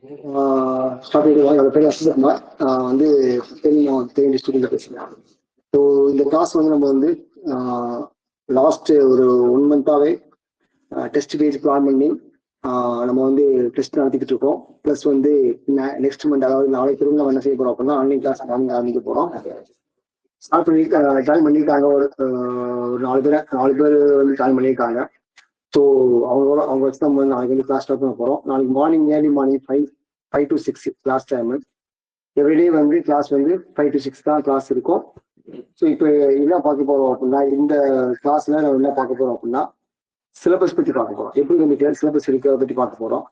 Start பண்ணிடுவாங்க. என்னோட பேர் அஸ்வத்குமார். வந்து தேனி ஸ்டூடெண்ட் பேசுகிறேன். ஸோ இந்த கிளாஸ் வந்து நம்ம வந்து லாஸ்ட் ஒரு 1 மந்த்தாவே டெஸ்ட் பேஜ் பிளான் பண்ணி நம்ம வந்து டெஸ்ட் நடத்திக்கிட்டு இருக்கோம். ப்ளஸ் வந்து நெக்ஸ்ட் மந்த், அதாவது நாளைக்கு திரும்ப நம்ம என்ன செய்ய போறோம் அப்படின்னா ஆன்லைன் கிளாஸ் ஆரம்பிக்க போறோம். ஸ்டார்ட் பண்ணி ஜாயின் பண்ணியிருக்காங்க. ஒரு 4 பேர் வந்து ஜாயின் பண்ணியிருக்காங்க. ஸோ அவங்க வச்சு நம்ம நாளைக்கு வந்து கிளாஸ் ஸ்டார்ட் பண்ண போகிறோம். நாளைக்கு morning early morning 5 to 6 class time. Everyday வந்து கிளாஸ் வந்து 5 to 6 தான் கிளாஸ் இருக்கும். ஸோ இப்போ என்ன பார்க்க போறோம் அப்படின்னா, இந்த கிளாஸ்ல நம்ம என்ன பார்க்க போறோம் அப்படின்னா சிலபஸ் பற்றி பார்க்க போறோம். எப்படி வந்து சிலபஸ் இருக்கிறத பற்றி பார்க்க போறோம்.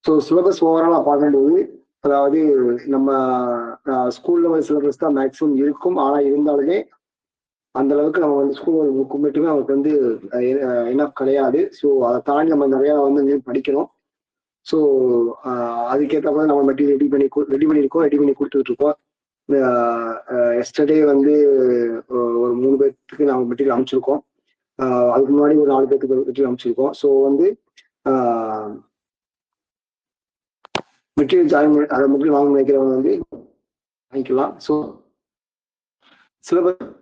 ஸோ சிலபஸ் ஓவராலாக பார்க்கும்போது, அதாவது நம்ம ஸ்கூல் லெவல் சிலபஸ் தான் மேக்ஸிமம் இருக்கும். ஆனால் இருந்தாலுமே அந்த அளவுக்கு நம்ம வந்து ஸ்கூல் புக்கு மட்டுமே அவருக்கு வந்து என்ன கிடையாது. ஸோ அதை தாண்டி நம்ம நிறையா வந்து படிக்கணும். ஸோ அதுக்கேற்ற மாதிரி நம்ம மெட்டீரியல் ரெடி பண்ணி கொடுத்துட்டு இருக்கோம். எஸ்டர்டே வந்து ஒரு 3 பேருக்கு நாங்கள் மெட்டீரியல் அமைச்சிருக்கோம். அதுக்கு முன்னாடி ஒரு 4 பேருக்கு மெட்டீரியல் அமைச்சிருக்கோம். ஸோ வந்து மெட்டீரியல் அதை மெட்டீரியல் வாங்க நினைக்கிறவங்க வந்து வாங்கிக்கலாம். ஸோ சிலபஸ்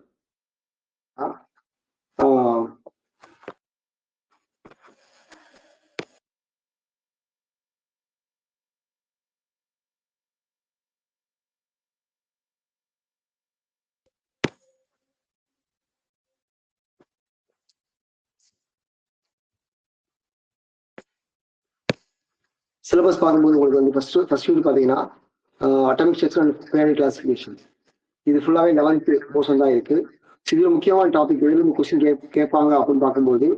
சிலபஸ் பார்க்கும்போது உங்களுக்கு வந்து ஃபர்ஸ்ட் யூனிட் பார்த்தீங்கன்னா atomic structure and planet classification. இது ஃபுல்லாகவே 11th போர்ஷன் தான் இருக்கு. இதில் முக்கியமான டாபிக் எதுவும் கொஸ்டின் கேட்பாங்க அப்படின்னு பார்க்கும்போது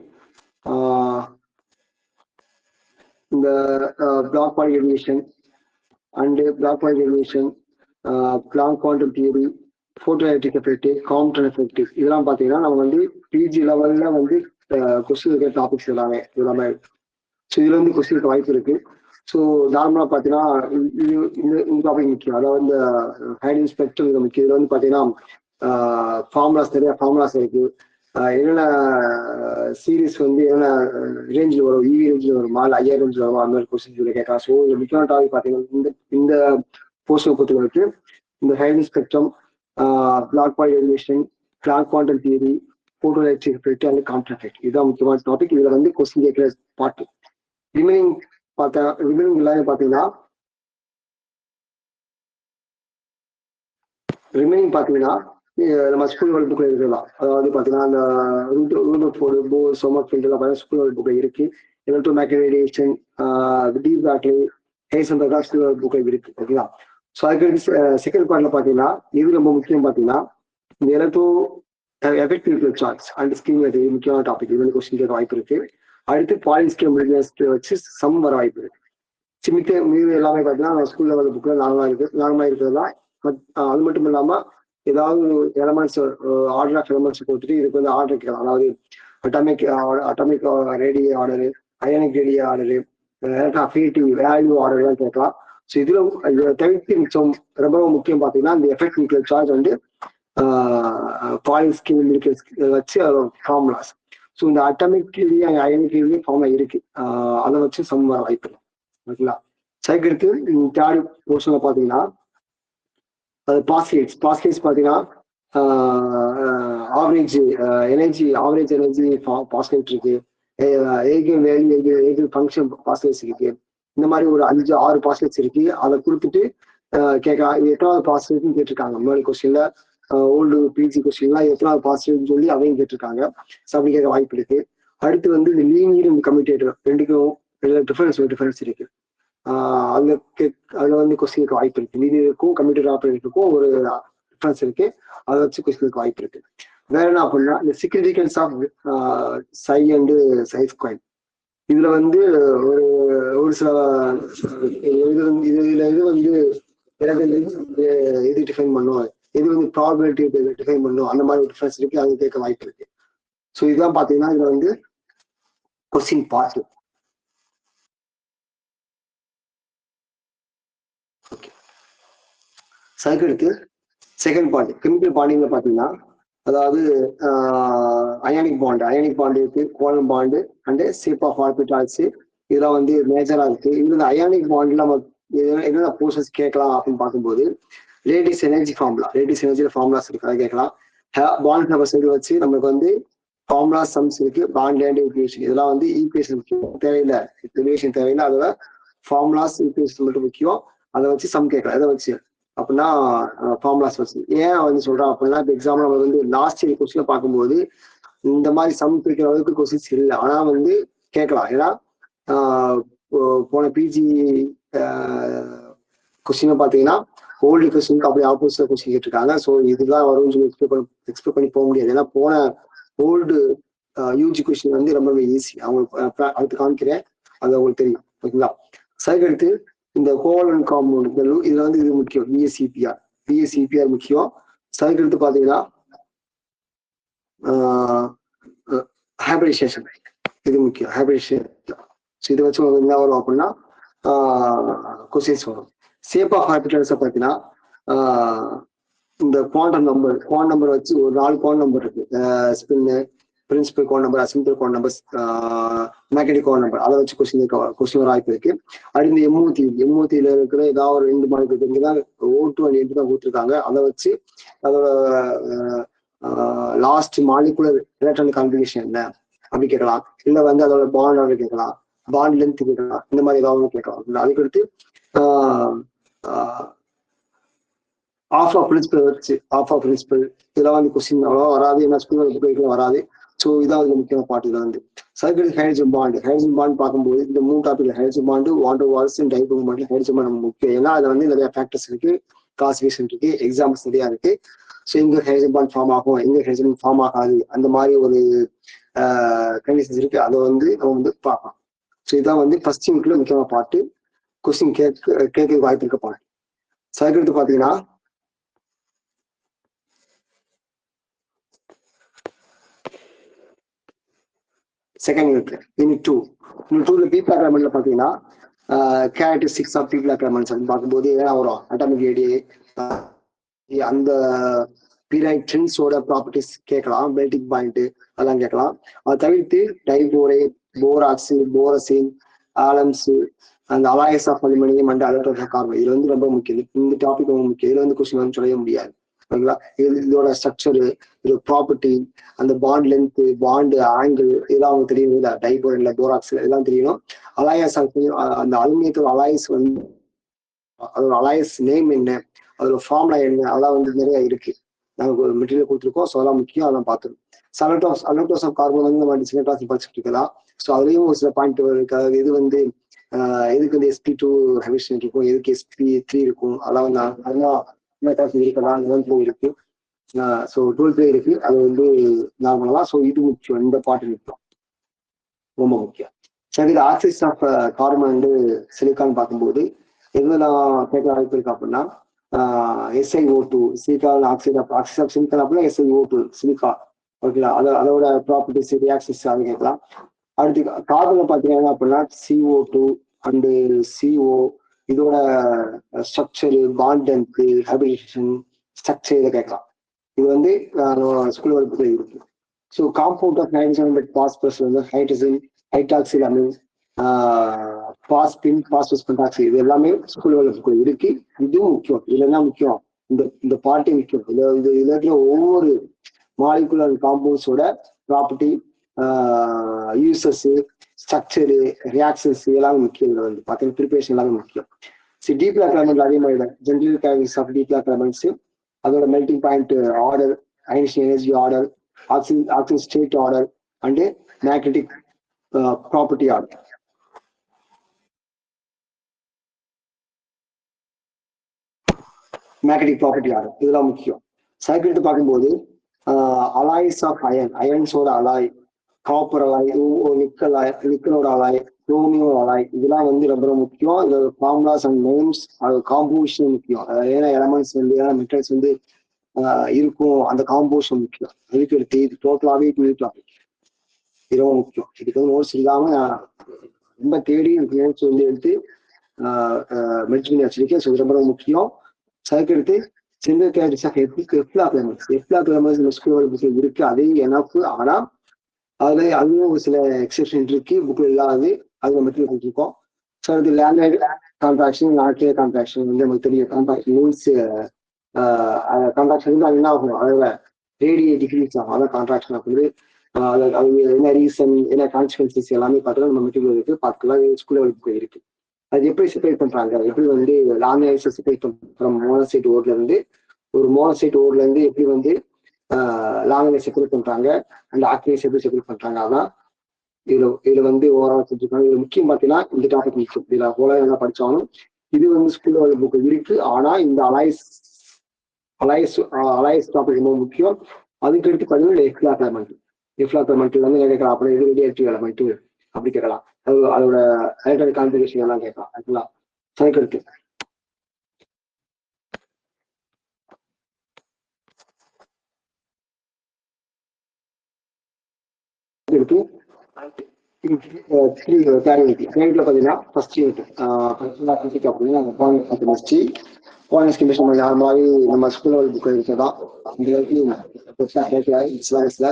இந்த black point radiation and black point radiation, Planck quantum theory, photo electric effect, Compton effect, இதெல்லாம் பார்த்தீங்கன்னா நம்ம வந்து பிஜி லெவல்ல வந்து கொஸ்டின் இருக்கிற டாபிக்ஸ் எல்லாமே இருக்கு. ஸோ இதுல வந்து கொஸ்டினுக்கு வாய்ப்பு இருக்கு. ஸோ நார்மலா பார்த்தீங்கன்னா இந்த டாபிக் முக்கியம். அதாவது இந்த ஹைடிங் ஸ்பெக்ட்ரம் இது முக்கியம். இதுல வந்து பார்த்தீங்கன்னா நிறைய ஃபார்முலாஸ் இருக்கு. என்னென்ன சீரீஸ் வந்து என்னென்ன ரேஞ்சில் வரும், இவி ரேஞ்சில் வருமா இல்லை ஐஆர் ரேஞ்சில் வருமா, அந்த மாதிரி கொஸ்டின் கேட்கலாம். ஸோ இந்த முக்கியமான டாபிக் பார்த்தீங்கன்னா இந்த போர்ஷனை பொறுத்தவரைக்கு இந்த hiding spectrum, black point radiation, Planck quantum theory, photo electric effect and Compton effect, இதுதான் முக்கியமான டாபிக். இதுல வந்து கொஸ்டின் கேட்கிற பார்ட். ரிமைனிங் எல்லாமே பார்த்தீங்கன்னா நம்ம ஸ்கூல் லெவல் புக்ல இருக்கலாம். அதாவது பார்த்தீங்கன்னா அந்த ரூட் போர்டு சோமர் ஃபீல்டு எல்லாம் ஸ்கூல் லெவல் புக்ல இருக்கு. Electromagnetic radiation, deep battery, Heisenberg school level புக்ல இருக்கு. ஓகேங்களா? ஸோ அதுக்கு செகண்ட் பார்ட்ல பார்த்தீங்கன்னா இது ரொம்ப முக்கியம். பார்த்தீங்கன்னா இந்த electro effect nuclear charge and scheme முக்கியமான டாபிக். இது வந்து கொஸ்டின் கேட்க வாய்ப்பு இருக்கு. அடுத்து பாலிஸ்கியம் வச்சு சம் வர வாய்ப்பு இருக்கு. மீது எல்லாமே பார்த்தீங்கன்னா ஸ்கூல் லெவல் புக்ல நார்மலா இருக்கிறதா. அது மட்டும் இல்லாம ஏதாவது எலமெண்ட்ஸ், ஆர்டர் ஆஃப் எலமெண்ட்ஸ் கொடுத்துட்டு இதுக்கு வந்து ஆர்டர் கேட்கலாம். அதாவது atomic radii order, ionic radii order, affinity value ஆர்டர்லாம் கேட்கலாம். ஸோ இதுல தவிர்த்து மிச்சம் ரொம்ப முக்கியம் பார்த்தீங்கன்னா இந்த எஃபெக்ட் நியூக்ளியர் சார்ஜ் வந்து பாலிஸ்கியம் வச்சு ஃபார்முலாஸ். ஸோ இந்த அட்டாமிக் அயனிக் ஃபார்முலா இருக்கு. அதை வச்சு சம் வர வாய்ப்பு இல்லை. ஓகேங்களா? சைக்கிளுக்கு தேர்ட் போர்ஷன்ல பார்த்தீங்கன்னா அது பாஸ்கேட்ஸ் பார்த்தீங்கன்னா ஆவரேஜ் எனர்ஜி பாஸ்கேட் இருக்கு, ஏகன் வேல்யூ, ஏகன் ஃபங்க்ஷன் பாஸ்கேட்ஸ் இருக்கு. இந்த மாதிரி ஒரு 5-6 பாஸ்கேட்ஸ் இருக்கு. அதை கொடுத்துட்டு கேட்கலாம். இது எத்தனாவது பாஸ்கேட்னு கேட்டிருக்காங்க. முன்னாடி கொஸ்டின்ல ஓல்டு பிஜி கொஸ்டின்லாம் எத்தனாவது பாஸ்கேட்னு சொல்லி அதையும் கேட்டிருக்காங்க. ஸோ அப்படி கேட்க வாய்ப்பு இருக்கு. அடுத்து வந்து இந்த லீனியர் இந்த கம்யூட்டேட்டர் ரெண்டுக்கும் டிஃபரன்ஸ் இருக்கு. அதுல வந்து கொஸ்டினுக்கு வாய்ப்பு இருக்கு. லீனியருக்கும் கம்ப்யூட்டர் ஆபரேட்டருக்கும் ஒரு டிஃபரன்ஸ் இருக்கு. அதை வச்சு கொஸ்டினுக்கு வாய்ப்பு இருக்கு. வேற என்ன அப்படின்னா இந்த significance of psi and psi square. இதுல வந்து ஒரு சில இது வந்து எது டிஃபைன் பண்ணும், இது வந்து ப்ராபபிலிட்டி டிஃபைன் பண்ணும், அந்த மாதிரி ஒரு டிஃபரன்ஸ் இருக்கு. அது கேட்க வாய்ப்பு இருக்கு. ஸோ இதுதான் பாத்தீங்கன்னா இதுல வந்து கொஸ்டின் பார்ட். சைக்கிளுக்கு செகண்ட் பார்ட் கெமிக்கல் பாண்டிங்ல பாத்தீங்கன்னா அதாவது அயானிக் பாண்டு இருக்கு, கோலம் bond and shape of orbitals, இதெல்லாம் வந்து மேஜரா இருக்கு. இதுல அயானிக் பாண்ட்ல நம்ம என்னென்ன போர்ஷன்ஸ் கேட்கலாம் அப்படின்னு பார்க்கும்போது லேடிஸ் எனர்ஜி ஃபார்முலா, லேடிஸ் எனர்ஜியில ஃபார்முலாஸ் இருக்கு, அதை கேட்கலாம். பாண்ட் நம்பர் சைடு வச்சு நமக்கு வந்து ஃபார்முலா சம்ஸ் இருக்கு, பாண்ட் அண்ட் ஈக்குவேஷன், இதெல்லாம் வந்து ஈக்குவேஷன் தேவையில்லை, ரிலேஷன் தேவையில்லை, அதோட ஃபார்முலாஸ் ஈக்குவேஷன் மட்டும் முக்கியம். அதை வச்சு சம் கேட்கலாம். எதை வச்சு அப்படின்னா ஃபார்முலாஸ் வச்சு. ஏன் வந்து சொல்றோம் அப்படின்னா, இப்போ எக்ஸாம்பிள் நம்ம வந்து லாஸ்ட் இயர் கொஸ்டின்ல பார்க்கும்போது இந்த மாதிரி சம் பிரிக்கிற அளவுக்கு கொஸ்டின்ஸ் இல்லை, ஆனா வந்து கேட்கலாம். ஏன்னா போன பிஜி கொஸ்டின் பாத்தீங்கன்னா ஓல்டு கொஸ்டினுக்கு அப்படி ஆப்போசிட் கொஸ்டின் கேட்டிருக்காங்க. ஸோ இதுதான் வரும்னு சொல்லி எக்ஸ்பெக்ட் பண்ணி போக முடியாது. ஏன்னா போன ஓல்டு யூஜி கொஸ்டின் வந்து ரொம்ப ஈஸி. அவங்களுக்கு அடுத்து காமிக்கிறேன், அது அவங்களுக்கு தெரியும். ஓகேங்களா? சைடு எடுத்து இந்த கோவலன் காம்பவுண்ட் இதுல வந்து இது முக்கியம், பிஎஸ்சிபிஆர் முக்கியம். சைடு எடுத்து பாத்தீங்கன்னா ஹைபிரிடைசேஷன் இது முக்கியம், ஹைபிரிடைசேஷன். இதை வச்சு என்ன வரும் அப்படின்னா கொஸ்டின்ஸ் வரும். ஷேப் ஆஃப் ஆர்பிட்டல்ஸ் பார்த்தீங்கன்னா இந்த குவாண்டம் நம்பர் வச்சு ஒரு 4 குவாண்டம் நம்பர் இருக்கு. Spin, principal quantum number, azimuthal quantum number, magnetic quantum number, அதை வச்சு கொஸ்டின் வர வாய்ப்பு இருக்கு. அடுத்து எம்ஓத்தியில இருக்கிற ஏதாவது ஒரு 2 மாலிகுல் இங்கதான் O2 and N2 தான் கொடுத்துருக்காங்க. அதை வச்சு அதோட லாஸ்ட் மாலிகுலர் எலக்ட்ரானிக் கான்ஃபிகரேஷன் என்ன அப்படி கேட்கலாம். இல்ல வந்து அதோட பாண்ட் ஆர்டர் கேட்கலாம், பாண்ட் லென்த் கேட்கலாம், இந்த மாதிரி ஏதாவது கேட்கலாம். அதுக்கடுத்து ஆஃப் ஆஃப் பிரின்சிபல் இதெல்லாம் வந்து கொஸ்டின் அவ்வளோ வராது, ஏன்னா ஸ்கூல் புக்கு வராது. ஸோ இதான் வந்து முக்கியமான பாட்டு. இதில் வந்து சர்க்கிள் ஹைட்ரஜன் பாண்ட் பார்க்கும்போது இந்த 3 டாபிக்ல hydrogen bond, van der Waals, dipole bond, hydrogen bond முக்கியம். ஏன்னா அதுல வந்து நிறைய ஃபேக்டர்ஸ் இருக்கு, கிளாசிஃபிகேஷன் இருக்கு, எக்ஸாம்பிள்ஸ் நிறையா இருக்கு. ஸோ எங்க ஹைட்ரஜன் பாண்ட் ஃபார்ம் ஆகும், எங்க ஹைட்ரஜன் ஃபார்ம் ஆகாது, அந்த மாதிரி ஒரு கண்டிஷன்ஸ் இருக்கு. அதை வந்து நம்ம வந்து பார்க்கலாம். ஸோ இதான் வந்து ஃபர்ஸ்ட் யூனிட்ல முக்கியமான பாட்டு, கொஸ்டின் கேட்க வாய்ப்பு இருக்க பாட்டு. சைக்கிள் எடுத்து பாத்தீங்கன்னா செகண்ட் யூனிட் 2ல பி பிளாக் பாத்தீங்கன்னா கேரக்டரிஸ்டிக்ஸ் ஆஃப் பி பிளாக் அப்படின்னு பார்க்கும்போது என்ன வரும், அட்டாமிக் ரேடியே, அந்த பீரைட் ட்ரின்ஸோட ப்ராப்பர்ட்டிஸ் கேட்கலாம், மெல்டிங் பாயிண்ட் அதெல்லாம் கேட்கலாம். அதை தவிர்த்து டைபோரே, போராக்ஸ், போரசின், ஆலம்ஸ், அந்த அலாயஸ் ஆஃப் அலுமினியம் அண்ட் அலர்ட் கார்பன், இது வந்து ரொம்ப முக்கியம். இந்த டாபிக் ரொம்ப முக்கியம். இதுல வந்து கொஸ்டின் வந்து சொல்ல முடியாது. ஓகேங்களா? இதோட ஸ்ட்ரக்சரு, இதோட ப்ராப்பர்ட்டி, அந்த பாண்ட் லென்த், பாண்ட் ஆங்கிள், இதெல்லாம் அவங்க தெரியணும். இல்லை டைபோர் இல்லை போராக்ஸ் இதெல்லாம் தெரியணும். அலாயஸ் அந்த அலுமினியத்தோட அலாயஸ் வந்து அதோட அலாயஸ் நேம் என்ன, அதோட ஃபார்முலா என்ன, அதெல்லாம் வந்து நிறைய இருக்கு. நாங்கள் ஒரு மெட்டீரியல் கொடுத்துருக்கோம். ஸோ அதெல்லாம் முக்கியம், அதெல்லாம் பார்த்துருக்கோம். அலர்டோஸ் ஆஃப் கார்பன் வந்து நம்ம சின்ன கிளாஸ் படிச்சுட்டு இருக்கலாம். ஸோ அதுலேயும் ஒரு சில பாயிண்ட் இருக்காது. இது வந்து எதுக்கு வந்து SP2 ஹைட்ரஜன் இருக்கும், எதுக்கு SP3 இருக்கும், அதெல்லாம் வந்து அதெல்லாம் இருக்கலாம். இருக்கு. ஸோ 12 இருக்கு, அது வந்து நார்மலா. ஸோ இது முக்கியம், இந்த பாட்டு முக்கியம், ரொம்ப முக்கியம். சரி, இது ஆக்சைட்ஸ் ஆஃப் கார்பன் வந்து சிலிக்கான் பார்க்கும்போது எதுலாம் கேட்க வாய்ப்பு இருக்கு அப்படின்னா SiO2 silicon oxide of silicon அப்படின்னா SiO2 சிலிக்கா. ஓகேங்களா? அதோட ப்ராப்பர்ட்டிஸ், ரியாக்ஷன்ஸ் அது கேட்கலாம். அடுத்து கார்பன்ல பாத்தீங்கன்னா அப்படின்னா CO2 அண்டு CO, இதோட structure, bond length, hybridization structure இதை கேட்கலாம். இது வந்து ஸ்கூல் வகுப்புல இருக்கு. So compound of nitrogen but phosphorus வந்து hydrogen, hydroxyl amine, phosphine, phosphorus pentoxide, இது எல்லாமே ஸ்கூல் வகுப்புக்குள்ள இருக்கு. இதுவும் முக்கியம். இதுல என்ன முக்கியம், இந்த பார்ட்டி முக்கியம். இதுல இருக்கிற ஒவ்வொரு மாலிகுலர் காம்பவுண்ட்ஸோட ப்ராப்பர்ட்டி, யூசஸ், ஸ்ட்ரக்சரு, ரியாக்ஷன்ஸ் எல்லாமே முக்கியம். இதுல வந்து பார்த்தீங்கன்னா ப்ரிப்பரேஷன் எல்லாமே முக்கியம். சரி, டீப் பிளாக் எலமெண்ட் அதே மாதிரி தான். General characteristics of d block elements, அதோட melting point order, ionization energy order, oxygen state order and magnetic property order. Magnetic property order இதெல்லாம் முக்கியம். சைக்கிள் எடுத்து பார்க்கும்போது அலாய்ஸ் ஆஃப் அயன்ஸோட அலாய், காப்பர் அலாய், நிக்கலோட அலாய், குரோமியோட அலாய், இதெல்லாம் வந்து ரொம்ப முக்கியம். இதோட ஃபார்முலாஸ் அண்ட் நேம்ஸ், அதோட காம்போசிஷன் முக்கியம். ஏன்னா எலமெண்ட்ஸ் வந்து மெட்டல்ஸ் வந்து இருக்கும், அந்த காம்போசிஷன் முக்கியம். அதுக்கு எடுத்து இது டோட்டலாகவே இது ரொம்ப முக்கியம். இதுக்கு வந்து நோட்ஸ் இல்லாம ரொம்ப தேடி நோட்ஸ் வந்து எடுத்து மெர்ஜ் பண்ணி வச்சிருக்கேன். ஸோ ரொம்ப முக்கியம். சைக்கிள் எடுத்து general characteristics of f block elements school இருக்கு, அதே எனக்கு. ஆனா அதுலயும் ஒரு சில எக்ஸெப்ஷன் இருக்கு, புக்ல இல்லாது. அதுல மெட்டீரியல் கொடுத்துருக்கோம். ஸோ இது லேண்ட் கான்ட்ராக்ஷன் நாட்லே கான்ட்ராக்ஷன் வந்து நமக்கு தெரியும். கான்ட்ராக்ஷன் மீன்ஸ் கான்ட்ராக்ஷன் அது என்ன ஆகும், அதில் ரேடியோ டிகிரீஸ் ஆகும். அதான் கான்ட்ராக்ஷன் வந்து அது என்ன ரீசன் என்ன கான்சிக்வன்சஸ் எல்லாமே பார்த்தோம்னா நம்ம மெட்டீரியல் இருக்கு பார்த்துக்கலாம். ஸ்கூல் லெவல் இருக்கு. அது எப்படி செப்பரேட் பண்றாங்க, எப்படி வந்து லாங் லைஃப் செப்பரேட் பண்றோம் மோனோசைட் ஓர்ல இருந்து ஒரு மோனோசைட் ஓர்ல இருந்து எப்படி வந்து லாங் லைஃப் செப்பரேட் பண்றாங்க அண்ட் ஆக்டிவேஸ் எப்படி செப்பரேட் பண்றாங்க. அதான் இதுல வந்து ஓவரால் செஞ்சுருக்காங்க. இதுல முக்கியம் பார்த்தீங்கன்னா இந்த டாபிக் முக்கியம். இதுல போல என்ன படிச்சாலும் இது வந்து ஸ்கூல் லெவல் புக் இருக்கு. ஆனா இந்த அலைஸ் டாபிக் ரொம்ப முக்கியம். அதுக்கு எடுத்து பார்த்தீங்கன்னா எஃப்லாக்மெண்ட் வந்து கேட்கலாம். அப்புறம் இது ரேடியேட்டிவ் எலமெண்ட் அப்படி கேட்கலாம். அதோட எலக்ட்ரானிக் கான்ஃபிகரேஷன் எல்லாம் கேட்கலாம். ஆக்சுவலா அதுக்கு எடுத்து பாத்தீங்கன்னா ஃபர்ஸ்ட் நார்மலாவே நம்ம ஸ்கூல் லெவல் புக் இருக்கதான்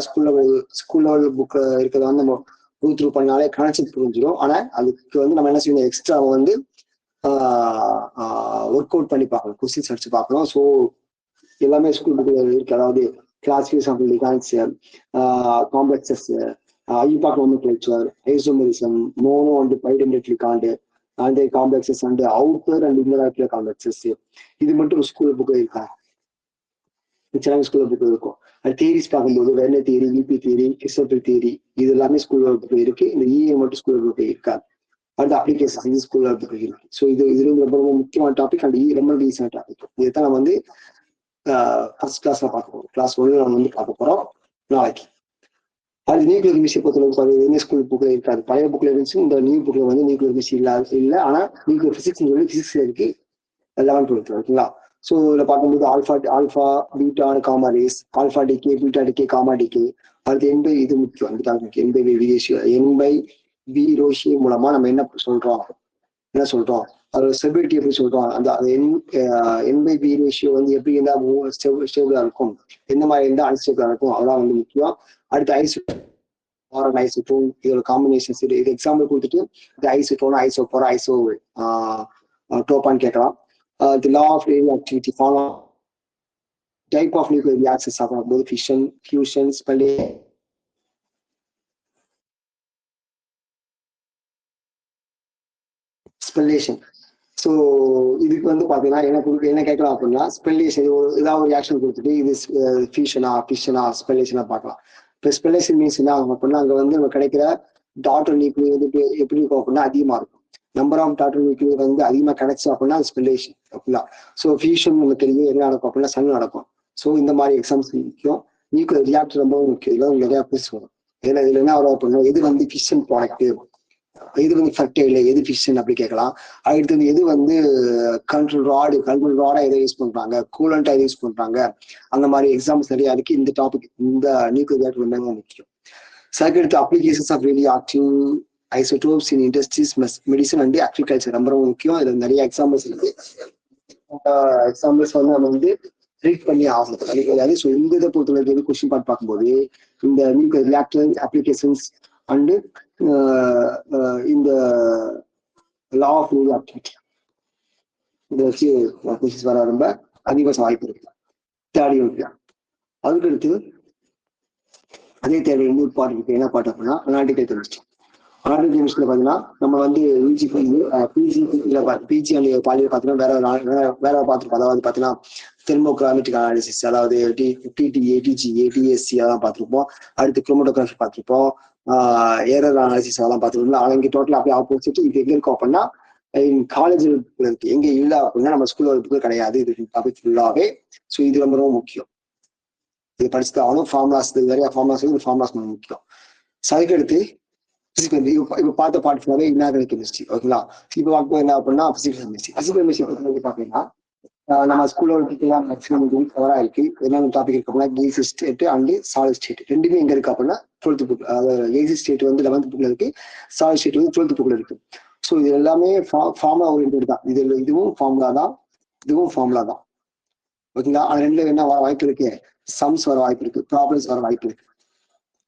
ஸ்கூல் லெவல் புக் இருக்கிறத வந்து நம்ம த்ரூ பண்ணாலே கான்செப்ட் புரிஞ்சிடும். ஆனா அதுக்கு வந்து நம்ம என்ன செய்யணும், எக்ஸ்ட்ரா வந்து ஒர்க் அவுட் பண்ணி பார்க்கணும், கொஸ்டின்ஸ் அடிச்சு பார்க்கணும். ஸோ எல்லாமே ஸ்கூல் புக்ல இருக்கு. அதாவது classics of ligands, complexes, IUPAC nomenclature, isomerism, mono and identity count and complexes and outer and inner complexes. இது மட்டும் ஸ்கூல் புக் இருக்கா, மிச்சம் ஸ்கூல் புக் இருக்கும். அது தியரிஸ் பார்க்கும்போது Werner theory, UB theory, Christopher theory இது எல்லாமே ஸ்கூல் புக் இருக்கு. இந்த இஏ மட்டும் ஸ்கூல் புக் இருக்காது. அந்த அப்ளிகேஷன் இது ஸ்கூல் புக் இருக்கு. ஸோ இது ரொம்ப ரொம்ப முக்கியமான டாபிக் அண்ட் ரொம்ப ஈஸியான டாபிக். இதுதான் நம்ம வந்து ஃபர்ஸ்ட் கிளாஸ்ல பார்க்க போறோம். கிளாஸ் 1 நம்ம வந்து பார்க்க போறோம் நாளைக்கு. அது நியூக்ளியர் கெமிஸ்ட்ரி பொறுத்தளவுக்கு ஸ்கூல் புக்ல இருக்காது. பழைய புக்ல இருந்துச்சு. இந்த நியூ புக்ல வந்து நியூக்ளியர் கெமிஸ்ட்ரி இல்லை. ஆனா நியூக்ளியர் பிசிக்ஸ்ல இருக்கு 11th 12th ஓகேங்களா. ஸோ இதுல பார்க்கும்போது alpha beta gamma rays, alpha decay beta decay gamma decay. அடுத்து என்பை இது முக்கியம். என்பை பி ரேஷியோ மூலமா நம்ம என்ன சொல்றோம் அதோட ஸ்டெபிலிட்டி எப்படி சொல்றோம், அந்த என்பை ரேஷியோ வந்து எப்படி இருந்தா ஸ்டேபிளா இருக்கும், எந்த மாதிரி இருந்தா அன்ஸ்டேபிளா இருக்கும், அதெல்லாம் வந்து முக்கியம். அடுத்து ஐசோடோன் இதோட காம்பினேஷன்ஸ் இது எக்ஸாம்பிள் கொடுத்துட்டு இந்த ஐசோடோன் ஐசோபோரா ஐசோ டோப்பான்னு கேட்கலாம். The law of radioactivity follow type of nuclear reactions ஆகும்போது ஃபிஷன், ஃபியூஷன், ஸ்பெல்லேஷன். ஸோ இதுக்கு வந்து பாத்தீங்கன்னா என்ன கேட்கலாம் அப்படின்னா ஸ்பெல்லேஷன் ஏதாவது ஒரு ரியாக்ஷன் கொடுத்துட்டு இது ஃபிஷனா ஸ்பெல்லேஷனா பார்க்கலாம். இப்போ ஸ்பெல்லேஷன் மீன்ஸ் என்ன ஆகும் அப்படின்னா அங்கே வந்து நம்ம கிடைக்கிற டாட்டர் நியூக்ளியர் வந்து எப்படி இருக்கும் அப்படின்னா அதிகமா இருக்கும். நம்பர் ஆஃப் டாட்டர் நியூக்ளியர் வந்து அதிகமாக கிடைச்சு அப்படின்னா ஸ்பெல்லேஷன் அப்படின்னா. ஸோ ஃபியூஷன் உங்களுக்கு தெரியும் என்ன நடக்கும் அப்படின்னா சன் நடக்கும். ஸோ இந்த மாதிரி எக்ஸாம்ஸ் முக்கியம். நியூக்ளியர் ரியாக்டர் ரொம்ப முக்கியம். இதெல்லாம் நிறையா பேசுவோம். ஏன்னா இதுல என்ன வரும் அப்படின்னா எது வந்து ஃபிஷன் ப்ராடக்ட், எது வந்து ஃபர்டைல், எது ஃபிஷன் அப்படி கேட்கலாம். அடுத்தது எது வந்து கண்ட்ரோல் ராடா எதை யூஸ் பண்றாங்க, கூலண்டா எதை யூஸ் பண்றாங்க, அந்த மாதிரி எக்ஸாம்பிள்ஸ் நிறைய இருக்கு. இந்த டாபிக் இந்த நியூக்ளியர் ரியாக்டர் ரொம்ப முக்கியம். Second applications of radioactive isotopes in industries, medicine and agriculture ரொம்ப முக்கியம். இதுல நிறைய எக்ஸாம்பிள்ஸ் இருக்கு. எக்ஸாம்பிள்ஸ் வந்து நம்ம வந்து ட்ரீட் பண்ணி ஆகணும். ஸோ இந்த இதை பொறுத்தவரைக்கும் கொஸ்டின் பார்க்கும்போது இந்த நியூக்ளியர் ரியாக்டர் அப்ளிகேஷன்ஸ் அண்டு இந்த லா ஆஃப் ரேடியோ ஆக்டிவிட்டி இதை வச்சு கொஸ்டின்ஸ் வர ரொம்ப அதிக வாய்ப்பு இருக்கு. தேர்ட் இருக்கு. அதுக்கு அடுத்து அதே தேவை இன்னொரு பாட்டு இருக்கு. என்ன பாட்டு அப்படின்னா அனாலிட்டிக்கல் கெமிஸ்ட்ரி. அனாலிட்டிக்கல் கெமிஸ்ட்ரியில பாத்தீங்கன்னா நம்ம வந்து பிஜி அண்ட் பாலியில் பார்த்தீங்கன்னா வேற பார்த்துருப்போம். அதாவது பார்த்தீங்கன்னா தெர்மோகிராமெட்ரிக் அனாலிசிஸ், அதாவது டிடிஏ, டிஜிஏ, டிஎஸ்சி அதெல்லாம் பார்த்துருப்போம். அடுத்து குரோமோட்டோகிராஃபி பார்த்துருப்போம். ஏரர் அனாலிசிஸ் அதெல்லாம் பார்த்துருப்போம். அவங்க டோட்டல் அப்படியே ஆப்போசிட். இது எங்க இருக்கும் அப்படின்னா காலேஜ் இருக்கு. எங்க இல்லை அப்படின்னா நம்ம ஸ்கூல் வகுப்புக்கு கிடையாது. இது டாபிக் ஃபுல்லாவே. ஸோ இது ரொம்ப ரொம்ப முக்கியம். இது படிச்சுட்டு ஆகணும். ஃபார்முலாஸ் நிறைய ஃபார்முலாஸ் முக்கியம். அதுக்கு அடுத்து இப்ப பார்த்த பாட்டு ஃபுல்லாவே இன்ஆர்கானிக் கெமிஸ்ட்ரி ஓகேங்களா. இப்ப பார்க்கும்போது என்ன அப்படின்னா பிசிக்கல் கெமிஸ்ட்ரி பாத்தீங்கன்னா நம்ம ஸ்கூல்ல மேக்ஸிமம் கவரா இருக்கு. என்னென்ன டாபிக் இருக்கு அப்படின்னா gas state and solid state ரெண்டுமே எங்க இருக்கு அப்படின்னா 12th புக். அதாவது கேஸ் ஸ்டேட் வந்து 11th புக்ல இருக்கு, சாலிட் ஸ்டேட் வந்து 12th புக்ல இருக்கு. ஸோ இது எல்லாமே ஃபார்முலா ஓரியன்டட் தான். இதுவும் ஃபார்முலா தான், இதுவும் ஃபார்முலா தான் ஓகேங்களா. அது ரெண்டுல என்ன வர வாய்ப்பு இருக்கு, சம்ஸ் வர வாய்ப்பு இருக்கு, ப்ராப்ளம்ஸ் வர வாய்ப்பு இருக்கு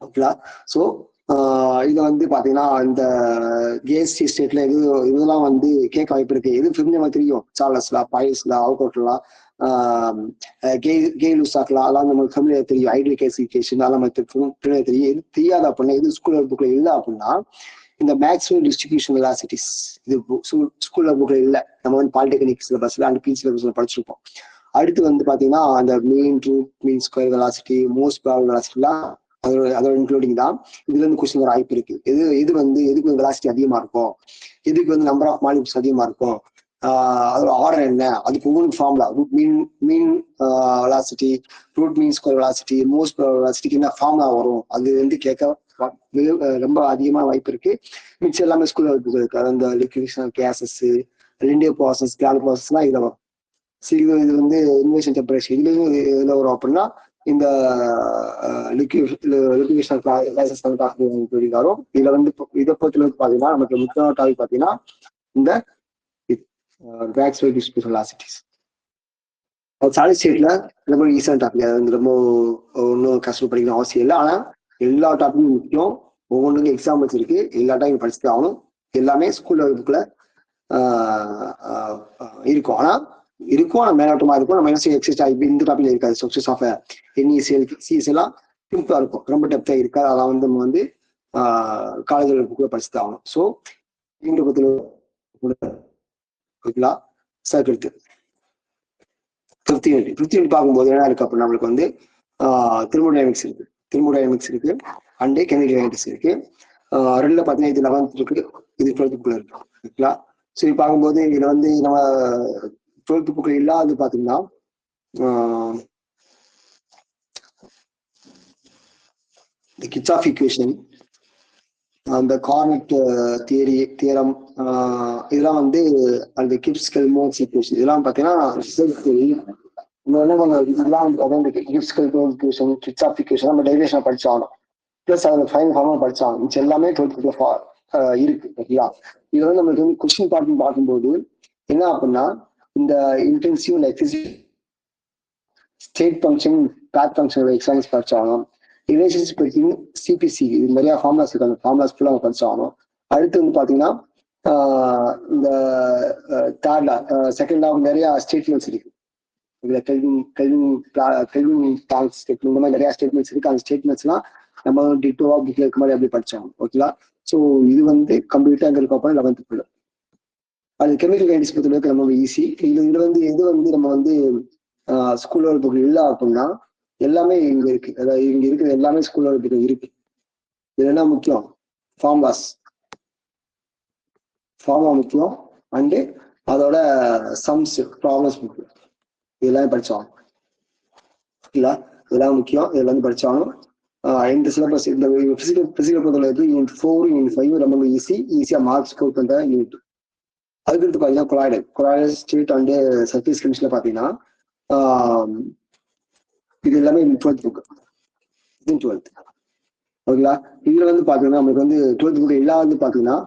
ஓகேங்களா. ஸோ இதை வந்து பாத்தீங்கன்னா இந்த கேஎஸ்டி ஸ்டேட்ல இதெல்லாம் வந்து கேட்க வாய்ப்பு இருக்கு. எது நமக்கு தெரியும், சார்லஸ்லா, பாயிஸ்லா, அவுட்லா, கேலுசாக்லா, அதெல்லாம் நமக்கு ஃபெமிலியர் தெரியும். ஐடியல் கேசிஃபிகேஷன் அதெல்லாம் நமக்கு தெரியும். எது தெரியாது அப்படின்னா, எது ஸ்கூல் புக்ல இல்லை அப்படின்னா இந்த மேக்ஸிமம் டிஸ்ட்ரிபியூஷன் வெலாசிட்டிஸ் இது ஸ்கூல்ல புக்ல இல்லை. நம்ம வந்து பாலிடெக்னிக் சிலபஸ்ல அண்ட் பி சிலபஸ்ல படிச்சிருப்போம். அடுத்து வந்து பாத்தீங்கன்னா அந்த mean root, mean square velocity, most probable வெலாசிட்டிலாம் அதோட இன்க்ளூடிங் தான். இதுல இருந்து கொஸ்டின் வர வாய்ப்பு இருக்கு. எது வந்து எதுக்கு வெலாசிட்டி அதிகமா இருக்கும், எதுக்கு வந்து நம்பர் ஆஃப் மாலிகுல்ஸ் அதிகமா இருக்கும், அதோட ஆர்டர் என்ன, அதுக்கு ஒவ்வொரு formula, root mean velocity, root mean square velocity, most வெலாசிட்டிக்கு என்ன ஃபார்முலா வரும், அது வந்து கேட்க ரொம்ப அதிகமான வாய்ப்பு இருக்கு. மிச்சம் எல்லாமே ஸ்கூல்ல இருக்கு. அந்த லிக்விடேஷன் கேசஸ், லிண்டே ப்ராசஸ், கிளால் ப்ராசஸ்லாம் இதுல வரும். இது வந்து இன்வெஷன் டெம்பரேச்சர் இதுல வரும் அப்படின்னா இந்த லிக்விடேஷன் வரும். இதுல வந்து இதை பொறுத்தல பாத்தீங்கன்னா நமக்கு முக்கியமான டாபிக் பாத்தீங்கன்னா இந்த மேக்ஸ்வெல் டிஸ்ட்ரிபியூஷன் வெலாசிட்டிஸ். சாலிட் ஸ்டேட்ல ரொம்ப ஈஸியான டாபிக். அது வந்து ரொம்ப ஒன்றும் கஷ்டம் படிக்கணும் அவசியம் இல்லை. ஆனா எல்லா டாபிக்கும் முக்கியம். ஒவ்வொன்றுக்கும் எக்ஸாம்பிள்ஸ் இருக்கு. எல்லா டாபிக் படிச்சுட்டு ஆகணும். எல்லாமே ஸ்கூல்ல புக்ல இருக்கும். ஆனா மேலோட்டமா இருக்கும். நம்ம என்ன எக்ஸசைஸ் இந்த டாபிக்ல இருக்காது. சக்சஸ் ஆஃப் என்இசிஎல், சிஎஸ் எல்லாம் சிம்பிளா இருக்கும். ரொம்ப டெப்தா இருக்காது. அதான் வந்து நம்ம வந்து காலேஜ் புக்ல படிச்சுட்டு ஆகணும். ஸோ இந்த பத்தில சர்க்கிள் பிருத்தி பார்க்கும்போது என்ன இருக்கு அப்படின்னா நம்மளுக்கு வந்து தெர்மோடைனமிக்ஸ் இருக்கு, இருக்கு அண்ட் கெமிக்கல் டைனமிக்ஸ் இருக்கு. ரெண்டுல பாத்தீங்கன்னா இது 11th இருக்கு, இது 12th புக்ல இருக்கு. ஓகேங்களா? ஸோ இது பார்க்கும்போது இதுல வந்து நம்ம 12th புக்ல இல்லாது பாத்தீங்கன்னா கிர்ச்சாஃப் ஈக்குவேஷன், அந்த கார்னட் தியரம், இதெல்லாம் வந்து அந்த கிப்ஸ்-ஹெல்ம்ஹோல்ட்ஸ் ஈக்குவேஷன் இதெல்லாம் பாத்தீங்கன்னா நம்ம டெரிவேஷன் படிச்சாகணும். பிளஸ் அதுல ஃபைனல் ஃபார்முலா படிச்சாகணும். மிச்சம் எல்லாமே 12th இருக்கு. ஓகேங்களா? இதுல வந்து நம்மளுக்கு வந்து கொஸ்டின் பார்க்கும்போது என்ன அப்படின்னா இந்த intensive state function, path function examples படிச்சாகணும். ரிலேஷன்ஷிப் பிட்வீன் சிபிசி இது நிறைய ஃபார்முலாஸ் இருக்கு. அந்த ஃபார்முலாஸ் ஃபுல்லாக படிச்சாகணும். அடுத்து வந்து பாத்தீங்கன்னா இந்த தேர்ட்ல செகண்ட்ல நிறைய ஸ்டேட்மெண்ட்ஸ் இருக்கு. இதுல கெல்வின் டாங்ஸ் ஸ்டேட்மெண்ட் இந்த மாதிரி நிறைய ஸ்டேட்மெண்ட்ஸ் இருக்கு. அந்த ஸ்டேட்மெண்ட்ஸ் எல்லாம் நம்ம டிட்டோவா புக்ல இருக்க மாதிரி அப்படி படிச்சாங்க. ஓகேங்களா? ஸோ இது வந்து கம்ப்ளீட்டா அங்க இருக்க அப்புறம் 11th புக்ல அது கெமிக்கல் கைனடிக்ஸ் பொறுத்தவரைக்கும் ரொம்ப ஈஸி. இதுல வந்து எது வந்து நம்ம வந்து ஸ்கூல் புக் இல்லை அப்படின்னா எல்லாமே இங்க இருக்கு. அதாவது இங்க இருக்கிற எல்லாமே ஸ்கூல் புக் இருக்கு. இது என்ன முக்கியம், ஃபார்முலா முக்கியம் அண்டு அதோட சம்ஸ், ப்ராப்ளம்ஸ் முக்கியம். இதெல்லாம் படிச்சாங்க. இதெல்லாம் முக்கியம். இதெல்லாம் வந்து படிச்சாலும் இந்த சிலபஸ் இந்த பிசிக்கல் பொறுத்தவரைக்கும் யூனிட் 4, யூனிட் 5 ரொம்ப ஈஸியா மார்க் ஸ்கோர் பண்ற யூனிட். அதுக்கடுத்து பாத்தீங்கன்னா கொலாய்டல் ஸ்டேட் அண்டு சர்ஃபேஸ் கெமிஸ்ட்ரியில பாத்தீங்கன்னா இது எல்லாமே 12th புக். இது 12th. ஓகேங்களா? இதுல வந்து பாத்தீங்கன்னா நமக்கு வந்து 12th புக் எல்லாம் வந்து பாத்தீங்கன்னா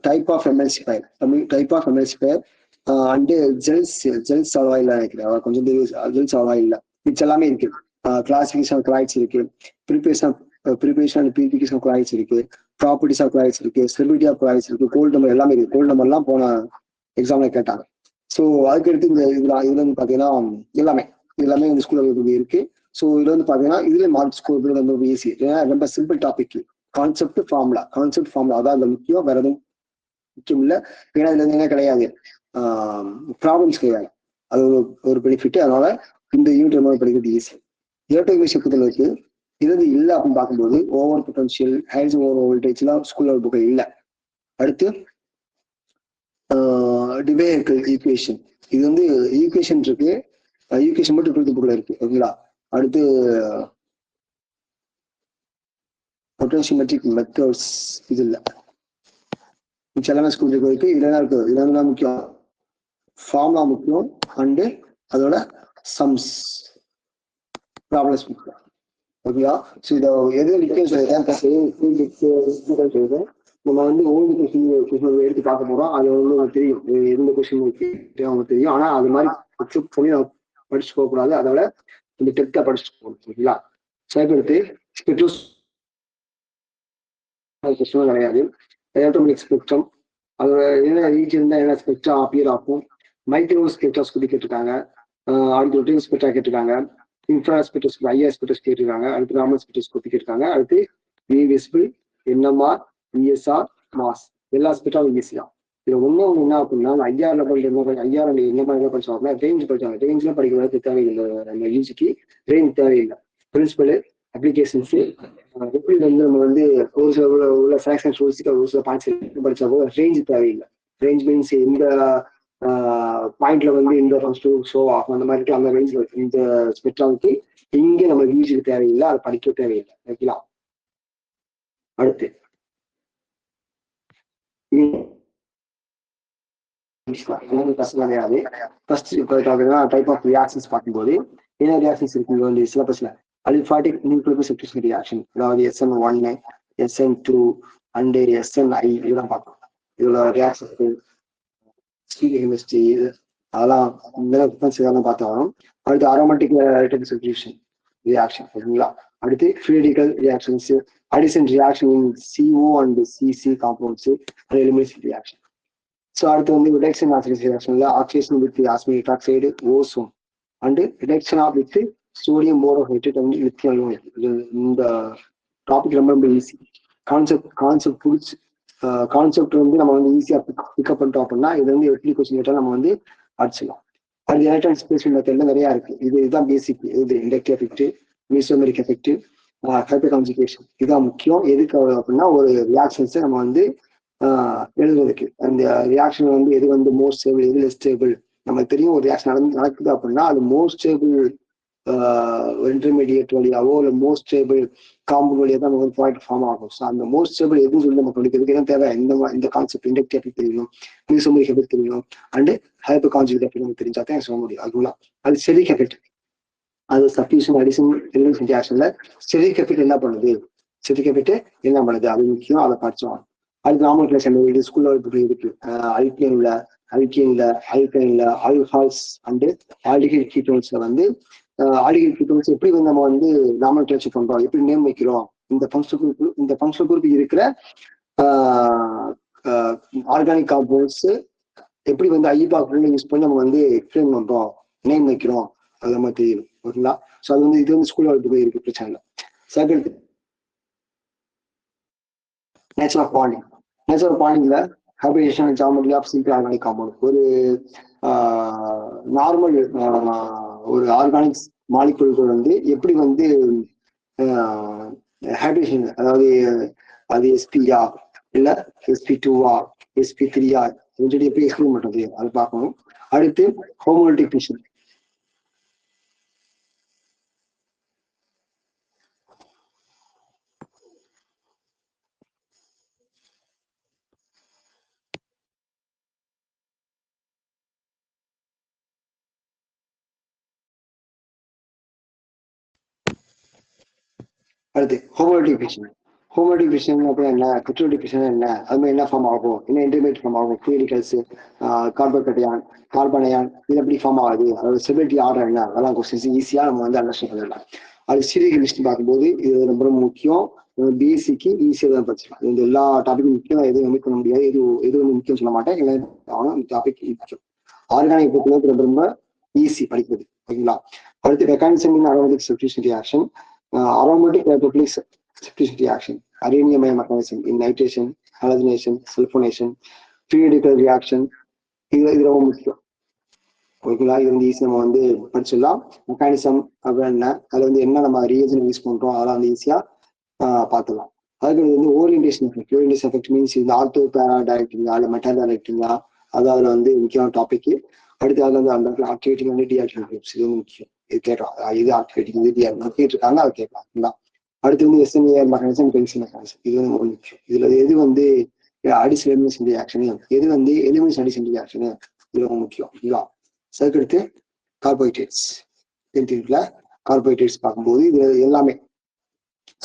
type of எம்எல்சிஃபயர் and gels avail நினைக்கிறேன். கொஞ்சம் ஜெல்ஸ் அவாயில் இல்லை, மிச்சம் எல்லாமே இருக்கு. கிளாசிபிகேஷன் கிளாய்ட்ஸ் இருக்கு, ப்ரிபரேஷன் அண்ட் பியூரிஃபிகேஷன் கிளாய்ட்ஸ் இருக்கு, ப்ராப்பர்ட்டிஸ் ஆஃப் கிளாய்ட்ஸ் இருக்கு, ஸ்டெபிலிட்டி ஆஃப் கிளாய்ட்ஸ் இருக்கு, கோல்ட் நம்பர் எல்லாமே இருக்கு. கோல்ட் நம்பர்லாம் போன எக்ஸாம்ல கேட்டாங்க. ஸோ அதுக்கடுத்து இதுல வந்து பாத்தீங்கன்னா எல்லாமே இந்த ஸ்கூல்ல இருக்கு. ஸோ இதுல வந்து பாத்தீங்கன்னா இதுல மார்க் ஸ்கோர் ரொம்ப ஈஸி. ஏன்னா ரொம்ப சிம்பிள் டாபிக். கான்செப்ட் ஃபார்முலா அதான் அந்த முக்கியம். வேற எதுவும் முக்கியம் இல்லை. ஏன்னா இதுல என்ன கிடையாது, ப்ராப்ளம்ஸ் கிடையாது. அது ஒரு பெனிஃபிட். அதனால இந்த யூனிட் ரொம்ப படிக்கிறது ஈஸி. எலக்ட்ரிக் விஷயத்துல இருக்கு. இது இல்லை அப்படின்னு பார்க்கும்போது ஓவர் பொட்டன்ஷியல், ஹைஸ் ஓவர் வோல்டேஜ் எல்லாம் ஸ்கூல்ல புக் இல்லை. அடுத்து டிவேஹெர்கல் ஈக்குவேஷன், இது வந்து ஈக்குவேஷன் இருக்கு. ஈக்குவேஷன் மட்டும் 12th புக்ல இருக்கு. ஓகேங்களா? அடுத்து பொட்டன்ஷியோமெட்ரிக் மெத்தட்ஸ் இது இல்லை. எல்லாமே ஸ்கூல் இருக்கு. இதுல இருக்கு. இதுல முக்கியம் ஃபார்முலா முக்கியம் அண்டு அதோட சம்ஸ், ப்ராப்ளம்ஸ் முக்கியம். ஓகேங்களா? ஸோ இதை எது முக்கியம் சொல்லுது. நம்ம வந்து ஓல்டு கொஸ்டின் எடுத்து பார்க்க போறோம். அது வந்து உங்களுக்கு தெரியும், எந்த கொஸ்டின் உங்களுக்கு தெரியும். ஆனா அது மாதிரி பண்ணி படிச்சு போகக்கூடாது. அதோட இந்த டெப்தா படிச்சுட்டு போகணும். ஓகேங்களா? ஸோ எடுத்து கொஸ்டினும் கிடையாது. எலக்ட்ரோமேட்டிக் ஸ்பெக்ட்ரம் அது என்ன ரீச் இருந்தால் என்ன ஸ்பெக்ட்ரா அப்பியர் ஆகும். மைக்ரோ ஸ்பெக்ட்ரா சொல்லி கேட்டிருக்காங்க. அடுத்து ரொட்டேஷன் ஸ்பெக்ட்ரா கேட்டிருக்காங்க. இன்ஃப்ரா ஸ்பெக்ட்ரோஸ்கோபி ஐஆர் ஸ்பெக்ட்ரோஸ்கோபி கேட்டிருக்காங்க. அடுத்து ராமன் ஸ்பெக்ட்ரோஸ்கோபி கேட்டிருக்காங்க. அடுத்து விசிபிள், என்எம்ஆர், இஎஸ்ஆர், மாஸ் எல்லா ஸ்பெக்ட்ராவும் ஈஸி தான். இதுல ஒண்ணு என்ன அப்படின்னா ஐஆர்ல படிக்கிற ஐஆர் என்ன மாதிரி படிச்சாங்க ரேஞ்ச் படிச்சாங்க. ரேஞ்ச்ல படிக்கிறது தேவையில்லை. நம்ம யூஜிக்கு ரேஞ்ச் தேவையில்லை. பிரின்சிபல் அப்ளிகேஷன்ஸ் எப்படி வந்து நம்ம வந்து ஒரு சில உள்ள செலக்ஷன் ரூல்ஸுக்கு ஒரு சில பாயிண்ட்ஸ் படிச்சா கூட ரேஞ்ச் தேவையில்லை. ரேஞ்ச் மீன்ஸ் எந்த பாயிண்ட்ல வந்து இந்த ஃபர்ஸ்ட் ஷோ ஆகும் அந்த மாதிரி அந்த ரேஞ்ச்ல இந்த ஸ்பெக்ட்ராவுக்கு இங்கே நம்ம யூஜிக்கு தேவையில்லை. அதை படிக்க தேவையில்லை. வைக்கலாம். அடுத்து கிடையாது. ஃபர்ஸ்ட் இப்போ டைப் ஆஃப் ரியாக்ஷன்ஸ் பார்க்கும்போது என்ன ரியாக்ஷன்ஸ் இருக்கு வந்து சிலபஸ்ல அலிஃபாட்டிக் நியூக்ளியோபிக் சப்ஸ்டிடியூஷன் ரியாக்ஷன், அதாவது SN1, SN2 அண்ட் SNI இதெல்லாம் பார்க்கணும். இதோட ரியாக்ஷன் கெமிஸ்ட்ரி அதெல்லாம் பார்த்தாலும் அடுத்து அரோமேட்டிக் சப்ஸ்டிடியூஷன் ரியாக்ஷன் ஓகேங்களா. அடுத்து free radical reactions, addition reaction in CO and CC compounds, அது எலிமினேஷன் ரியாக்ஷன். ஸோ அடுத்து வந்து ரிடக்ஷன் ஆக்சிடேஷன் ரியாக்ஷன்ல oxidation with osmic hydroxide, ozone and reduction of with sodium borohydrate and lithium அயோனைட். இந்த டாபிக் ரொம்ப ரொம்ப ஈஸி. கான்செப்ட் புடிச்சு கான்செப்ட் வந்து நம்ம வந்து ஈஸியா பிக்கப் பண்ணிட்டோம் அப்படின்னா இது வந்து எப்படி கொஸ்டின் கேட்டால் நம்ம வந்து அடிச்சிடலாம். அது எலக்ட்ரான் ஸ்பேஷன் மெத்தட்ல நிறைய இருக்கு. இதுதான் பேசிக். இது inductive effect, mesomeric effect, hyper conjugation இதுதான் முக்கியம். எதுக்கு அப்படின்னா ஒரு ரியாக்ஷன்ஸை நம்ம வந்து எழுதுறதுக்கு. அந்த ரியாக்ஷன் வந்து எது வந்து மோஸ்ட் ஸ்டேபிள், எது லெஸ் ஸ்டேபிள் நமக்கு தெரியும். ஒரு ரியாக்ஷன் நடக்குது அப்படின்னா அது மோஸ்ட் ஸ்டேபிள் இன்டர்மீடியேட் வழியாவோ இல்லை மோஸ்ட் ஸ்டேபிள் காம்பவுண்ட் வழியாக தான் நமக்கு பாயிண்ட் ஃபார்ம் ஆகும். ஸோ அந்த மோஸ்ட் ஸ்டேபிள் எதுன்னு சொல்லி நம்ம படிக்கிறதுக்கு என்ன தேவை, இந்த கான்செப்ட் இண்டக்டிவ் எஃபெக்ட் தெரியணும், மீசோமெரிக் எஃபெக்ட் தெரியணும் அண்ட் ஹைப்பர் கான்ஜுகேட் எஃபெக்ட் நமக்கு தெரிஞ்சா தான் சொல்ல முடியும். அதுக்குலாம் அது ஸ்டெரிக் எஃபெக்ட். அது சப்ஸ்டிடியூஷன் அடிஷன் எலிமினேஷன் ரியாக்ஷன்ல ஸ்டெரிக் எஃபெக்ட் என்ன பண்ணுது, ஸ்டெரிக் எஃபெக்ட் என்ன பண்ணுது அது முக்கியம். அதை படிச்சோம். அது நார்மல் கிளாஸ் இது ஸ்கூல்ல இருக்கு. அல்கேன்ல ஆல்கஹால்ஸ் அண்ட் ஆல்டிஹைட் கீட்டோன்ஸ்ல வந்து ஆல்டிஹைட் கீட்டோன்ஸ் எப்படி வந்து நம்ம வந்து நார்மல் கிளாஸ் பண்றோம், எப்படி நேம் வைக்கிறோம், இந்த ஃபங்க்ஷனல் குரூப் இருக்கிற ஆர்கானிக் காம்பவுண்ட்ஸ் எப்படி வந்து ஐபாக் யூஸ் பண்ணி நம்ம வந்து எக்ஸ்பிளைன் பண்றோம், நேம் வைக்கிறோம், அது மாதிரி தெரியும் ஓகேங்களா. ஸோ அது வந்து இது வந்து ஸ்கூல்ல இருக்கு பிரச்சனை இல்லை. Second nature of bonding. Nature of பாண்டிங்ல hybridization and geometry of simple organic compound. ஒரு நார்மல் ஒரு ஆர்கானிக்ஸ் மாலிகுல்கள் வந்து எப்படி வந்து ஹைபிரிடேஷன், அதாவது அது SP-யா இல்ல SP2-வா SP3-யா சொல்லி எப்படி எக்ஸ்பிளைன் பண்றது அது பார்க்கணும். அடுத்து ஹோமோலிட்டிக் ஃபிஷன். அடுத்து ஹோமோலிட்டிக் ஃபிஷன். ஹோமோலிட்டிக் ஃபிஷன் அப்படின்னா என்ன, ஹெட்ரோலிட்டிக் ஃபிஷன் என்ன, அது மாதிரி என்ன ஃபார்ம் ஆகும், என்ன இன்டர்மீடியட் ஃபார்ம் ஆகும், ஃப்ரீ ரெடிகல்ஸ், கார்பனையான் இது எப்படி ஃபார்ம் ஆகுது, அதோட ஸ்டெபிலிட்டி ஆர்டர் என்ன, அதெல்லாம் கொஸ்டின்ஸ் ஈஸியா நம்ம வந்து அண்டர்ஸ்டாண்ட் பண்ணிடலாம். அது ஸ்டீரியோ கெமிஸ்ட்ரி பார்க்கும்போது இது ரொம்ப ரொம்ப முக்கியம். பிஎஸ்சிக்கு ஈஸியாக தான் படிச்சிடலாம். இந்த எல்லா டாபிக்கும் முக்கியம், எதுவும் கம்மி பண்ண முடியாது. எது வந்து முக்கியம் சொல்ல மாட்டேன், எல்லாரும் இந்த டாபிக் முக்கியம். ஆர்கானிக் பொறுத்தளவுக்கு ரொம்ப ரொம்ப ஈஸி படிக்கிறது ஓகேங்களா. அடுத்து mechanism in aromatic substitution reaction, aromatic lipophilic substitution reaction, arenema mechanism in nitration, halogenation, sulfonation, free radical reaction. இது ரொம்ப முக்கியம் ஓகேங்களா. இது வந்து ஈஸியாக நம்ம வந்து படிச்சிடலாம். மெக்கானிசம் அப்படின்னா அதில் வந்து என்ன நம்ம ரீஜன் யூஸ் பண்றோம் அதெல்லாம் வந்து ஈஸியா பார்த்துடலாம். அதுக்கு வந்து orientation effect. Orientation effect means இந்த ஆர்த்தோ பேரா டைரக்டிங்கா இல்லை மெட்டா டைரக்டிங்கா, அது அதில் வந்து முக்கியமான டாபிக். அடுத்து அதில் வந்து அந்த ஆக்டிவேட்டிங் வந்து டீஆக்டிவேட்டிங் இது வந்து முக்கியம். இது கேட்கலாம், இது ஆக்டிவேட்டிங் இது கேட்டிருக்காங்க, அது கேட்கலாம். அடுத்து வந்து SNAR மெக்கானிசம், பென்சில் மெக்கானிசம் இது வந்து ரொம்ப முக்கியம். இதுல எது வந்து அடிஷன் எலிமினேஷன் ரியாக்ஷன், எது வந்து எலிமினேஷன் அடிஷன் ரியாக்ஷன் இது ரொம்ப முக்கியம் இல்லையா. அதுக்கடுத்து கார்போஹைட்ரேட்ஸ். கார்போஹைட்ரேட்ஸ் பார்க்கும்போது இது எல்லாமே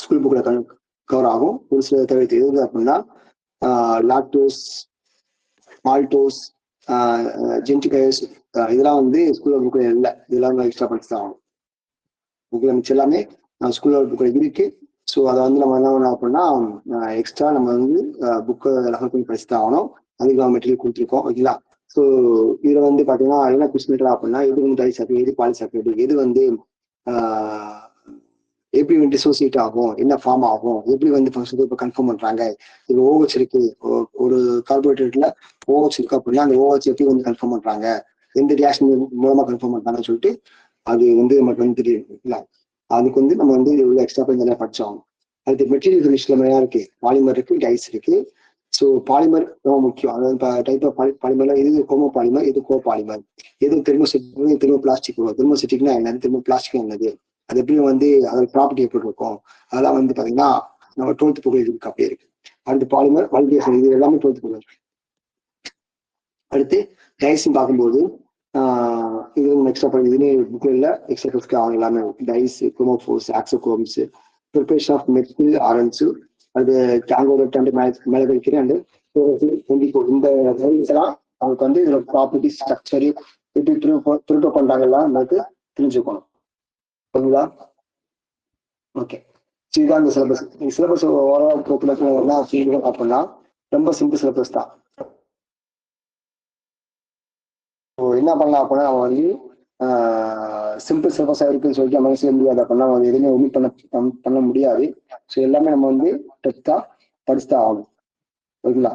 ஸ்கூல் புக்ல கவர் ஆகும். ஒரு சில தவிர்த்து எது அப்படின்னா லாக்டோஸ், மால்டோஸ், ஜென்டிகயஸ் இதெல்லாம் வந்து ஸ்கூல் புக்ல இல்லை. இதெல்லாம் எக்ஸ்ட்ரா படிச்சு தான் ஆகும். புக்ல மிச்சம் எல்லாமே ஸ்கூல் புக்ல இருக்கு. ஸோ அதை வந்து நம்ம என்ன பண்ணோம் அப்படின்னா எக்ஸ்ட்ரா நம்ம வந்து புக்கை ரெஃபர் பண்ணி படிச்சு தான் ஆகணும். அதுக்கு நம்ம மெட்டீரியல் கொடுத்துருக்கோம். ஓகேங்களா? ஸோ இதுல வந்து பாத்தீங்கன்னா என்ன கொஸ்டின் அப்படின்னா எது வந்து டைசாக்ரைடு, எது பாலிசாக்ரைடு, எது வந்து எப்படி வந்து டிசோசியேட் ஆகும், என்ன ஃபார்ம் ஆகும், எப்படி வந்து ஃபங்க்ஷன் இப்போ கன்ஃபார்ம் பண்றாங்க. இப்போ ஓஹெச் இருக்கு, ஒரு கார்போஹைட்ரேட்ல ஓஹெச் இருக்கு அப்படின்னா அந்த ஓஹெச் எப்படி வந்து கன்ஃபார்ம் பண்றாங்க, எந்த ரியாக்ஷன் மூலமா கன்ஃபார்ம் பண்றாங்கன்னு சொல்லிட்டு அது வந்து நமக்கு வந்து தெரியும். இல்லை அதுக்கு வந்து நம்ம வந்து இவ்வளவு எக்ஸ்ட்ரா போய் நிறைய படிச்சோம். அடுத்து மெட்டீரியல் கண்டிஷன்ல நிறையா இருக்கு, பாலிமர் இருக்கு, டைஸ் இருக்கு. ஸோ பாலிமர் ரொம்ப முக்கியம். அதாவது டைப் ஆஃப் பாலிமர்ல எது ஹோமோ பாலிமர், எது கோ பாலிமர், எது தெர்மோசெட்டிக், தெர்மோ பிளாஸ்டிக் வரும். தெர்மோசெட்டிக்னா என்னது, தெர்மோ பிளாஸ்டிக் என்னது, அது எப்படி வந்து அதோட ப்ராப்பர்ட்டி எப்படி இருக்கும், அதெல்லாம் வந்து பாத்தீங்கன்னா நம்ம 12th புக் இருக்கு அப்படியே இருக்கு. அடுத்து பாலிமர், வல்கேஷன், இது எல்லாமே 12th புக் இருக்கு. அடுத்து டைஸ்ன்னு பார்க்கும்போது இது எக்ஸ்ட்ரா பண்ணி இதுலேயே புக்கில் இல்லை, எக்ஸ்ட்ரா புக்ஸ்க்கு அவங்க எல்லாமே டைஸ், குரோமோஃபோர்ஸ், ஆக்சோக்ரோம்ஸ், ப்ரிப்பரேஷன் ஆஃப் மெத்தில் ஆரன்ஸு, அது கேங்கோட மேலே வைக்கிறேன். அண்டு இந்த எல்லாம் அவங்களுக்கு வந்து இதோட ப்ராப்பர்ட்டி, ஸ்ட்ரக்சரு எப்படி ப்ரிப்பேர் பண்றாங்கலாம் நமக்கு தெரிஞ்சுக்கணும். ஓகேங்களா? ஓகே, இதுதான் இந்த சிலபஸ். சிலபஸ் ஓவரால் பொறுத்தவரைக்கும் அப்படின்னா ரொம்ப சிம்பிள் சிலபஸ் தான். என்ன பண்ணலாம் அப்படின்னா நம்ம வந்து சிம்பிள் சிலபஸாக இருக்குன்னு சொல்லிட்டு நம்ம செய்ய முடியாது அப்படின்னா நம்ம எதுவுமே ஒமிட் பண்ண முடியாது. ஸோ எல்லாமே நம்ம வந்து டெப்த்தாக படிச்சுதான் ஆகணும். ஓகேங்களா?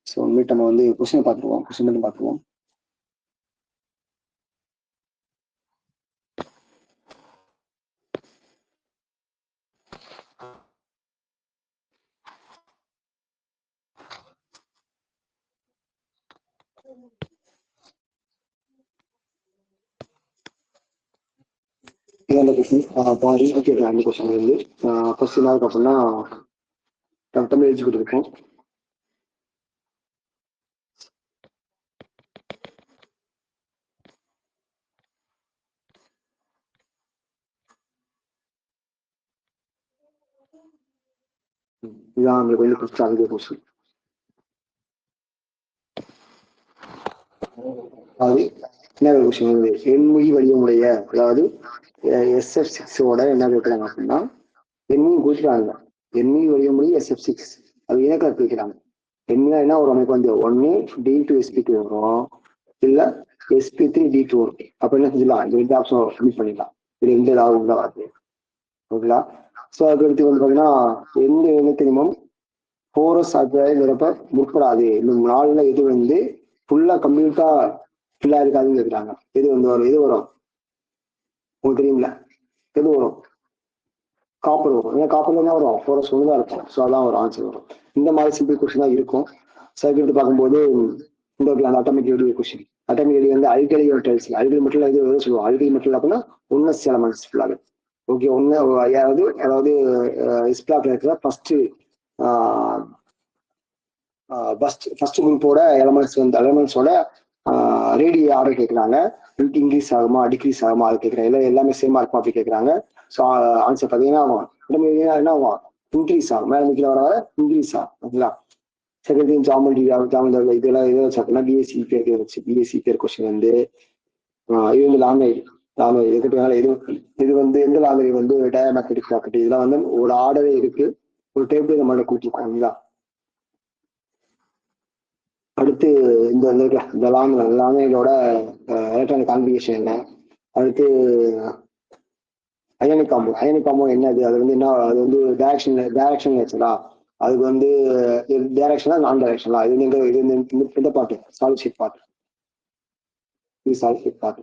ஸோ மீட் நம்ம வந்து கொஸ்டின் பார்த்துருவோம், கொஸ்டின் மட்டும் பார்த்துருவோம். இந்த கொஸ்டின் கேட்கலாம். அந்த கொஸ்டின் வந்து ஃபர்ஸ்ட் என்ன இருக்கு அப்படின்னா தமிழ் எழுதிக்கிட்டு இருக்கோம். இதுதான் நம்மளுக்கு வந்து ஃபர்ஸ்ட் ஆகிய கொஸ்டின். அதாவது என்ன கொஸ்டின் வந்து எண்மொழி வடிவமுடைய, அதாவது SF6ஓட என்ன கேட்கறாங்க அப்படின்னா எண்மொழி கொடுத்துட்டாங்க. எண்மொழி வடிவமொழி SF6 அது இனக்கலப்பு வைக்கிறாங்க. என்ன ஒரு அமைப்பு வந்து ஒன்னு D2sp2 வரும், இல்ல sp3D2 வரும். அப்ப என்ன செஞ்சலாம், இந்த 2 ஆப்ஷன் கம்மி பண்ணிடலாம். இது எந்த ஏதாவது உள்ள வருது. ஓகேங்களா? ஸோ அதுக்கடுத்து வந்து பாத்தீங்கன்னா எந்த இனத்தினமும் போரஸ் ஆற்றலை நிரப்ப முற்படாது. இந்த 4ல இது வந்து ஃபுல்லா கம்ப்ளீட்டா ஃபுல்லா இருக்காதுன்னு கேட்குறாங்க. எது வந்து வரும், எது வரும் உங்களுக்கு தெரியும்ல, எது வரும், காப்பர் வரும். ஏன்னா காப்பர்ல என்ன வரும், போரஸ் ஒன்று தான் இருக்கும். ஸோ அதான் ஒரு ஆன்சர் வரும். இந்த மாதிரி சிம்பிள் கொஸ்டின் தான் இருக்கும். சர்க்கியூட் பார்க்கும்போது இந்த அந்த அட்டாமிக் ஏடிய கொஸ்டின், அட்டாமிக் ஏடி வந்து அல்கலி மெட்டல்ஸ், அல்கலி மெட்டல் இது சொல்லுவோம். அல்கலி மெட்டல் அப்படின்னா ஒன்னஸ் எலமெண்ட்ஸ் ஃபுல்லாக. ஓகே, அதாவது இஸ்பிளாக்ல இருக்கிற ஃபர்ஸ்ட் குரூப்போட எலமெண்ட்ஸோட ரேடியோ ஆர்டர் கேட்குறாங்க. இன்க்ரீஸ் ஆகுமா டிக்ரீஸ் ஆகுமா அது கேட்குறாங்க. எல்லாமே சேமா இருக்கும் அப்படி கேட்குறாங்க. ஸோ ஆன்சர் பார்த்தீங்கன்னா ஆகும் என்ன ஆகும், இன்க்ரீஸ் ஆகும். மேலே கீழே வர இன்க்ரீஸ் ஆகும். ஓகேங்களா? செகண்ட் ஜாமெண்ட்ரி இதெல்லாம் எதை வச்சு அப்படின்னா பிஎஸ்சி பேர் வச்சு, பிஎஸ்சி பேர் கொஸ்டின் வந்து இது வந்து லாங்குவேஜ் இது வந்து எந்த லாங்குவேஜ் வந்து டயமேக்னெட்டிக் ப்ராப்பர்ட்டி, இதெல்லாம் வந்து ஒரு ஆர்டரே இருக்கு, ஒரு டேபிள் நம்மளோட கூட்டிருக்கோங்களா. அடுத்து இந்த லாங்குவேஜோட எலக்ட்ரானிக் கான்ஃபிகரேஷன் என்ன, அடுத்து அயனிக் காம்போ என்னது, அது வந்து என்ன, அது வந்து டைரக்ஷன் வச்சதா, அதுக்கு வந்து டைரக்ஷனா நான் டைரக்ஷனா, இது இந்த பார்ட் சாலிட் ஷேப் பார்ட், இது சாலிட் ஷேப் பார்ட்,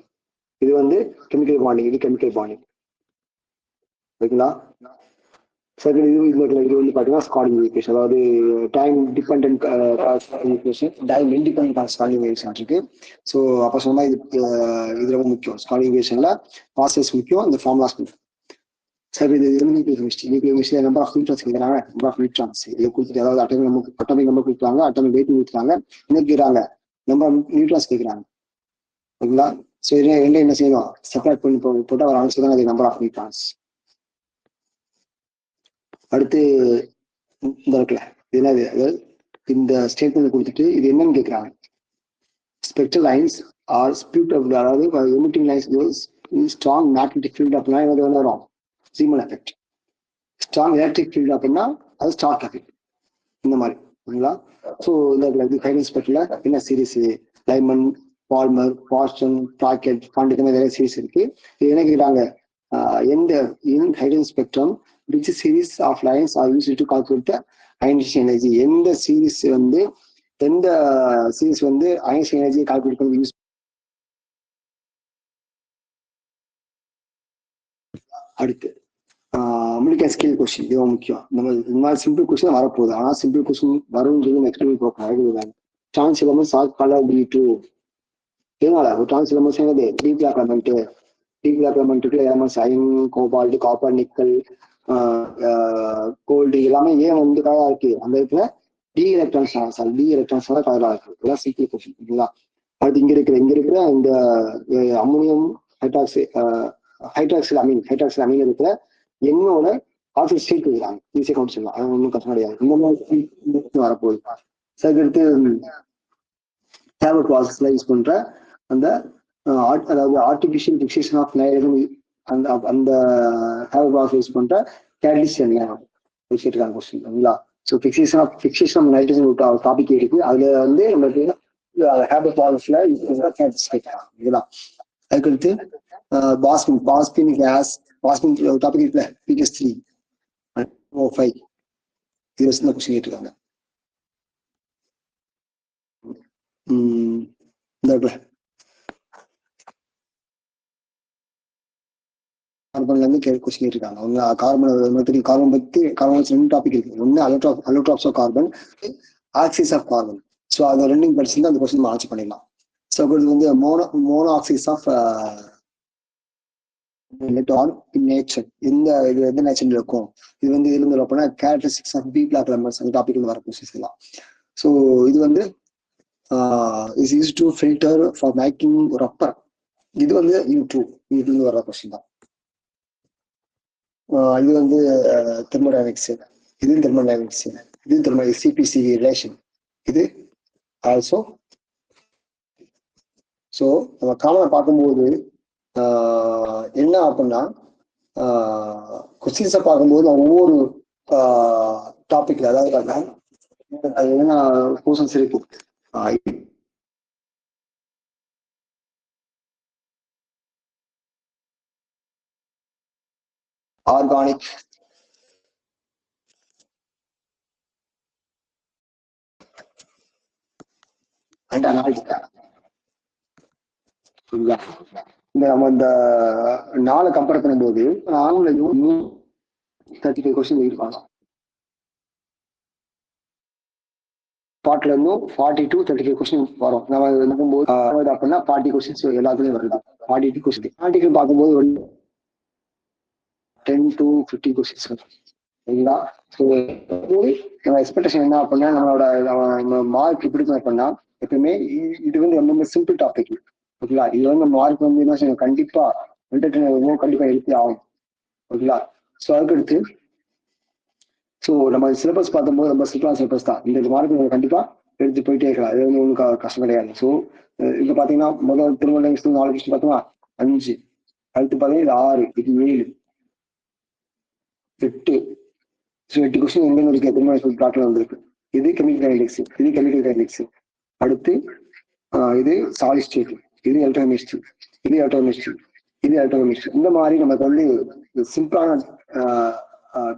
இது வந்து கெமிக்கல் பாண்டிங், இது கெமிக்கல் பாண்டிங். ஓகேங்களா? சரி, இது வந்து பாத்தீங்கன்னா ஸ்காலிங் ஈக்குவேஷன், அதாவது டைம் இண்டிபெண்டன்ட் ஸ்காலிங் ஈக்குவேஷன் இருக்கு. ஸோ அப்ப சொன்னா இது ரொம்ப முக்கியம். ஸ்காலிங் ஈக்குவேஷன்ல ப்ராசஸ் முக்கியம், இந்த ஃபார்முலாஸ் முக்கியம். சரி, இது nuclear chemistry number of neutrons கேட்குறாங்க. நம்பர் ஆஃப் நியூட்ரான்ஸ் இதை கொடுத்துட்டு, அதாவது அட்டாமிக் நம்பர் கொடுக்குறாங்க, அட்டாமிக் வெயிட் கொடுக்குறாங்க, என்ன கேட்குறாங்க, நம்பர் ஆஃப் நியூட்ரான்ஸ் கேட்குறாங்க. ஓகேங்களா? ஸோ என்ன செய்யணும், செப்பரேட் பண்ணி போட்டால் ஒரு ஆன்சர் தான், அது நம்பர் ஆஃப் நியூட்ரான்ஸ். அடுத்து இந்த இருக்குல்ல, என்னது, அதாவது இந்த ஸ்டேட்மெண்ட் கொடுத்துட்டு இது என்னன்னு கேட்குறாங்க. ஸ்பெக்ட்ரல் லைன்ஸ் ஆர் ஸ்பியூட், அதாவது emitting lines strong magnetic field அப்படின்னா என்னது வந்து வரும், Seeman effect. Strong electric field அப்படின்னா அது ஸ்டார் ட்ராஃபிக் இந்த மாதிரி ஓகேங்களா. ஸோ இந்த கைடன்ஸ் பெட்டில் என்ன series Lyman, Balmer, Paschen, Brackett, பாண்டிக் நிறைய சீரீஸ் இருக்கு. இது என்ன கேட்டாங்க, எந்த in hydrogen spectrum which series of lines are use to calculate ionization energy, எந்த சீரீஸ் வந்து அயனைசேஷன் எனர்ஜியை கால்குலேட் பண்ணி யூஸ். அடுத்து அமெரிக்கன் ஸ்கில் கொஸ்டின், இது முக்கியம். இந்த மாதிரி சிம்பிள் கொஸ்டின் வரப்போகுது. ஆனால் சிம்பிள் கொஸ்டின் வரும்னு சொல்லி நெக்ஸ்ட் வீக் பார்க்கலாம். Trans elements are colour D2. இதனால ஒரு ட்ரான்ஸ் எலமெண்ட்ஸ் என்னது, டி பிளாக் எலமெண்ட்டுக்குள்ள elements iron, cobalt, copper, nickel, gold எல்லாமே ஏன் வந்து கலரா இருக்கு, அந்த இடத்துல டி எலக்ட்ரான்ஸ் தான் கலரா இருக்கு. இதெல்லாம் சிம்பிள் கொஸ்டின் ஓகேங்களா. அடுத்து இங்க இருக்கிற இந்த அம்மோனியம் ஹைட்ராக்சில் அமீன் இருக்கிற என்னோட ஆக்சிஜன் ஸ்டேட் கொடுக்குறாங்க, ஈஸியாக கவுண்ட் அது ஒன்றும் கஷ்டம் கிடையாது. இந்த மாதிரி வரப்போகுது. அதுக்கடுத்து டேப்லெட் ப்ராசஸ்ல யூஸ் பண்ற அந்த அதாவது ஆர்டிஃபிஷியல் ஃபிக்சேஷன் ஆஃப் நைட்ரஜன், அந்த டேப்லெட் ப்ராசஸ் யூஸ் பண்ற கேட்டலிஸ்ட் என்ன கேட்டிருக்காங்க கொஸ்டின் ஓகேங்களா. So fixation of nitrogen topic இருக்கு. அதுல வந்து நம்மளுக்கு டேப்லெட் ப்ராசஸ்ல யூஸ் பண்ற கேட்டலிஸ்ட் கேட்கலாம் ஓகேங்களா. அதுக்கடுத்து பாஸ்பின் கேஸ், பாஸ்பின் டாபிக் இருக்குல்ல, PTS3 O5, இது வச்சு தான் கொஸ்டின் கேட்டிருக்காங்க. இந்த கார்பன்ல இருந்து கொஸ்டின் கேட்டிருக்காங்க. அவங்க கார்பன் 2 டாபிக் இருக்கு. ஒன்னு allotropes of carbon, oxides of carbon. So அது ரெண்டும் படிச்சு அந்த கொஸ்டின் ஆன்சர் பண்ணிடலாம். ஸோ அது வந்து மோனோ ஆக்சிஸ் ஆஃப் நேச்சர், இது எந்த நேச்சர்ல இருக்கும், இது வந்து இதுல இருந்து அப்படின்னா characteristics of p block elements அந்த டாபிக்ல வர கொஸ்டின்ஸ் எல்லாம். ஸோ இது வந்து is use to filter for making rubber, இது வந்து இருந்து வர்ற கொஸ்டின் தான். இது வந்து தெர்மோடைனமிக்ஸ், இது CPCV ரிலேஷன், இது ஆல்சோ. ஸோ நம்ம காமனா பார்க்கும்போது என்ன அப்படின்னா கொஸ்டின்ஸை பார்க்கும்போது ஒவ்வொரு டாபிக்ல அதாவது என்ன போர்ஷன்ஸ் இருக்கு, ஆர்கானிக், அண்ட் அனாலிட்டிக்கா. இந்த நம்ம இந்த 4 கம்பேர் பண்ணும்போது 35 கொஸ்டின் இருப்பாங்க. பாட்ல இருந்தும் 40 to 35 கொஸ்டின் வரும். நம்ம நம்பும்போது அப்படின்னா 40 கொஸ்டின்ஸ் எல்லாத்துலயும் வருது. 42 கொஸ்டின் ஆர்டிகல் பார்க்கும்போது 10 to 15 கொஸ்டின்ஸ் சரிங்களா. நம்ம எக்ஸ்பெக்டேஷன் என்ன அப்படின்னா நம்ம மார்க் எப்படி இருக்கும் அப்படின்னா எப்பவுமே இது வந்து ரொம்ப சிம்பிள் டாபிக் ஓகேங்களா. இது வந்து மார்க் வந்து என்ன செய்யணும், கண்டிப்பா என்டர்டெயின்மெண்ட் கண்டிப்பா எழுப்பி ஆகும் ஓகேங்களா. ஸோ அதுக்கடுத்து நம்ம சிலபஸ் பார்க்கும்போது ரொம்ப சிம்பிளான சிலபஸ் தான். இந்த மார்க் நம்ம கண்டிப்பா எடுத்து போயிட்டே இருக்கலாம், இது வந்து ஒன்றும் கஷ்டம் கிடையாது. ஸோ இப்ப பாத்தீங்கன்னா முதல் திருமணம் 4 கொஸ்டின் பார்த்தோமா, 5, அடுத்து பாத்தீங்கன்னா 6, இது 7, 8. ஸோ 8 கொஸ்டின் எங்க இருக்கு, திருமணம் பிளாட்ல வந்திருக்கு. இது கெமிக்கல் கைனடிக்ஸ், அடுத்து இது சாலிட் ஸ்டேட், இது எலக்ட்ரோகெமிஸ்ட்ரி, இது எலக்ட்ரோகெமிஸ்ட்ரி. இந்த மாதிரி நமக்கு வந்து சிம்பிளான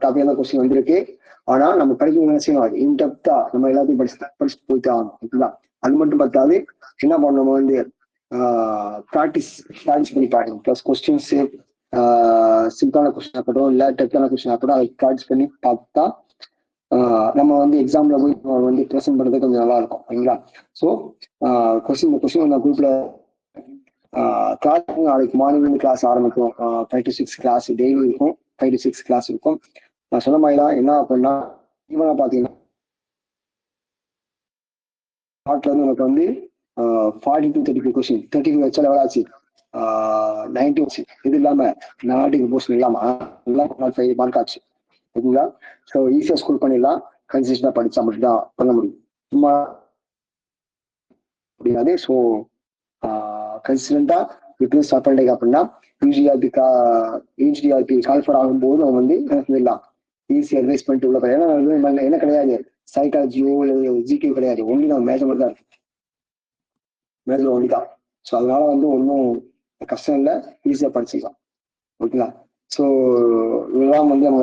டாபிக்கான கொஸ்டின் வந்திருக்கு. ஆனா நம்ம படிக்க என்ன செய்யணும், இன்டெப்தா நம்ம எல்லாத்தையும் படிச்சு போயிட்டு ஆகணும் ஓகேங்களா. அது மட்டும் பார்த்தாது என்ன பண்ணணும், நம்ம வந்து ப்ராக்டிஸ் பண்ணி பாருங்க. ப்ளஸ் கொஸ்டின்ஸ் சிம்பிளான கொஸ்டின் ஆகட்டும் இல்ல டெப்தான கொஸ்டின் ஆகட்டும், அதை ப்ராக்டிஸ் பண்ணி பார்த்தா நம்ம வந்து எக்ஸாம்ல போய் வந்து ப்ரெசென்ட் பண்றது கொஞ்சம் நல்லா இருக்கும் ஓகேங்களா. ஸோ கொஸ்டின் அந்த குரூப்ல கிளாஸ் நாளைக்கு மார்னிங் கிளாஸ் ஆரம்பிக்கும். 5 to 6 கிளாஸ் டெய்லி இருக்கும். 5 to 6 கிளாஸ் இருக்கும். நான் சொன்ன மாதிரி தான். என்ன அப்படின்னா ஈவனா பாத்தீங்கன்னா இருந்து எனக்கு வந்து 40 to 35 கொஸ்டின், 35 வச்சா எவ்வளோ ஆச்சு, 90 வச்சு. இது இல்லாம நாட்டுக்கு போர்ஷன் இல்லாம எல்லாம் 5 மார்க் ஆச்சு ஓகேங்களா. ஸோ ஈஸியா ஸ்கோர் பண்ணிடலாம், கன்சிஸ்டன்டா படிச்சா மட்டும்தான் பண்ண முடியும், சும்மா முடியாது. ஸோ கன்சிஸ்டன்டா இப்படி ஸ்டார்ட் பண்ணிட்டீங்க அப்படின்னா HDRP கால்ஃபர் ஆகும்போது நம்ம வந்து என்ன செஞ்சிடலாம், ஈஸியாக அட்வைஸ் பண்ணிட்டு உள்ள ஏன்னா என்ன கிடையாது, சைக்காலஜியோ இல்லை ஜிகே கிடையாது, ஒன்லி நம்ம மேஜர் மட்டும் தான் இருக்கு, மேஜர் ஒன்லி தான். ஸோ அதனால வந்து ஒன்றும் கஷ்டம் இல்லை, ஈஸியாக படிச்சுக்கலாம். ஓகேங்களா? ஸோ இதெல்லாம் வந்து நம்ம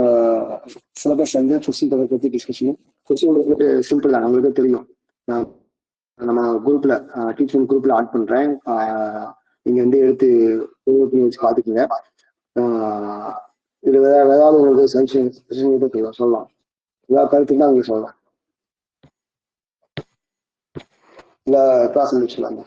சிலபஸ் வந்து கொஸ்டின் பேப்பர் பற்றி டிஸ்கஷன். கொஸ்டின் பேப்பர் சிம்பிள் தான், நம்மளுக்கே தெரியும். நம்ம குரூப்ல டீச்சர் குரூப்ல ஆட் பண்றேன், நீங்க வந்து எடுத்து வச்சு பாத்துக்கீங்க. இது வேற ஏதாவது உங்களுக்கு சஜஷன் சொல்லலாம், ஏதாவது கருத்து தான் உங்களுக்கு சொல்லலாம், இல்ல கிளாஸ் முடிச்சுக்கலாம்.